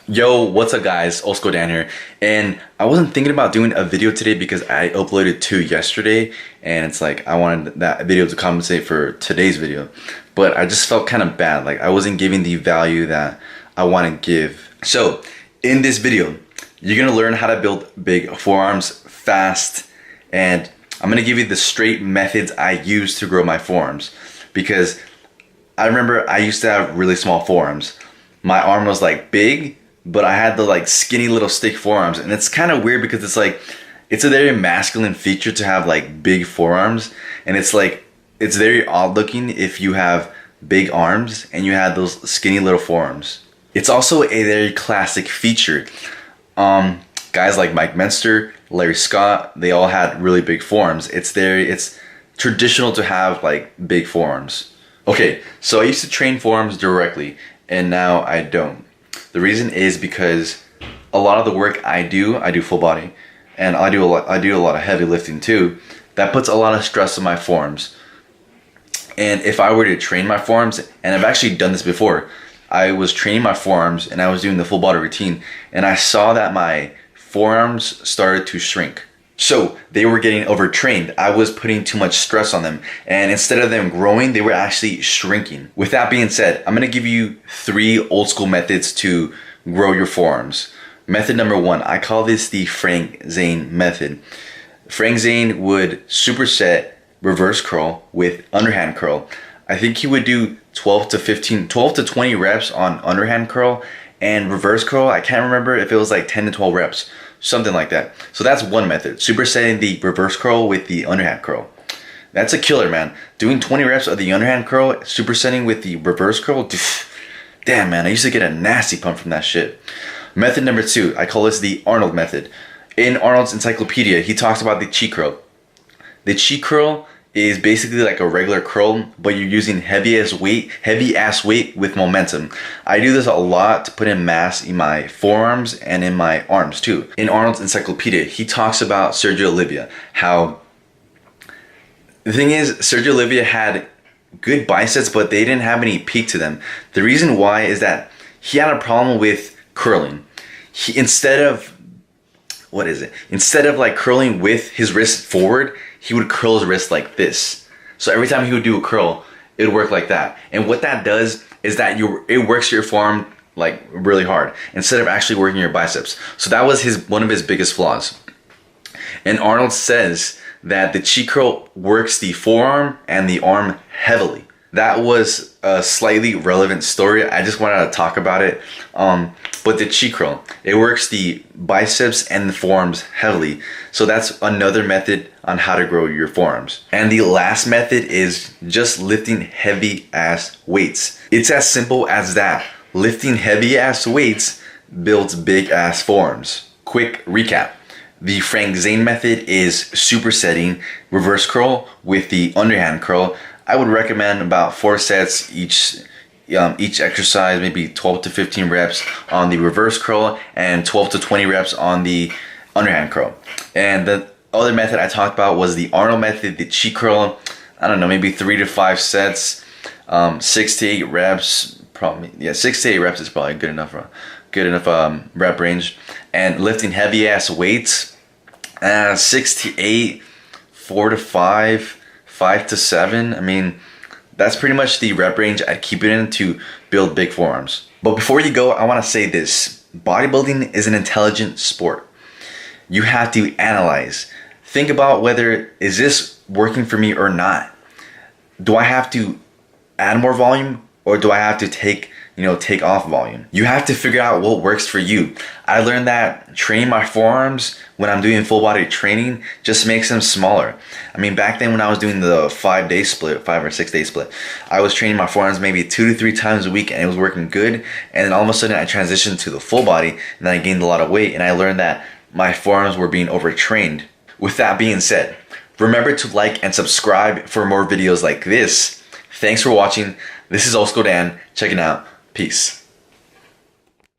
Yo, what's up guys? Dan here. And I wasn't thinking about doing a video today because I uploaded two yesterday and it's like I wanted that video to compensate for today's video. But I just felt kind of bad, like I wasn't giving the value that I want to give. So in this video, you're gonna learn how to build big forearms fast, and I'm gonna give you the straight methods I use to grow my forearms, because I remember I used to have really small forearms. My arm was like big, but I had the like skinny little stick forearms, and it's kind of weird because it's like it's a very masculine feature to have like big forearms, and it's like it's very odd looking if you have big arms and you have those skinny little forearms. It's also a very classic feature. Guys like Mike Menster, Larry Scott, they all had really big forearms. It's traditional to have like big forearms. Okay, so I used to train forearms directly, and now I don't. The reason is because a lot of the work I do full body, and I do a lot of heavy lifting too. That puts a lot of stress on my forearms. And if I were to train my forearms, and I've actually done this before, I was training my forearms and I was doing the full body routine, and I saw that my forearms started to shrink. So they were getting overtrained. I was putting too much stress on them, and instead of them growing, they were actually shrinking. With that being said, I'm gonna give you 3 old school methods to grow your forearms. Method number 1, I call this the Zane method. Zane would superset reverse curl with underhand curl. I think he would do 12 to 20 reps on underhand curl, and reverse curl, I can't remember if it was like 10 to 12 reps. Something like that. So that's one method, supersetting the reverse curl with the underhand curl. That's a killer, man. Doing 20 reps of the underhand curl, supersetting with the reverse curl, damn man, I used to get a nasty pump from that shit. Method number 2, I call this the Arnold Method. In Arnold's encyclopedia, he talks about the cheat curl. The cheat curl is basically like a regular curl, but you're using heavy ass weight with momentum. I do this a lot to put in mass in my forearms and in my arms too. In Arnold's encyclopedia, he talks about Sergio Oliva, how the thing is Sergio Oliva had good biceps, but they didn't have any peak to them. The reason why is that he had a problem with curling. Instead of like curling with his wrist forward, he would curl his wrist like this. So every time he would do a curl, it would work like that. And what that does is that it works your forearm like really hard instead of actually working your biceps. So that was one of his biggest flaws. And Arnold says that the cheat curl works the forearm and the arm heavily. That was a slightly relevant story. I just wanted to talk about it. But the cheat curl, it works the biceps and the forearms heavily. So that's another method on how to grow your forearms. And the last method is just lifting heavy ass weights. It's as simple as that. Lifting heavy ass weights builds big ass forearms. Quick recap. The Zane method is supersetting reverse curl with the underhand curl. I would recommend about 4 sets each exercise, maybe 12 to 15 reps on the reverse curl and 12 to 20 reps on the underhand curl. And the other method I talked about was the Arnold method, the cheat curl. I don't know, maybe 3 to 5 sets, 6 to 8 reps. Probably, yeah, 6 to 8 reps is probably good enough rep range. And lifting heavy ass weights, 6 to 8, 4 to 5, 5 to 7. I mean, that's pretty much the rep range I'd keep it in to build big forearms. But before you go, I want to say this. Bodybuilding is an intelligent sport. You have to analyze. Think about whether is this working for me or not. Do I have to add more volume, or do I have to take off volume? You have to figure out what works for you. I learned that training my forearms when I'm doing full body training just makes them smaller. I mean, back then when I was doing the 5 or 6 day split, I was training my forearms maybe 2 to 3 times a week, and it was working good. And then all of a sudden I transitioned to the full body, and then I gained a lot of weight, and I learned that my forearms were being overtrained. With that being said, remember to like and subscribe for more videos like this. Thanks for watching. This is Dan checking out. Peace.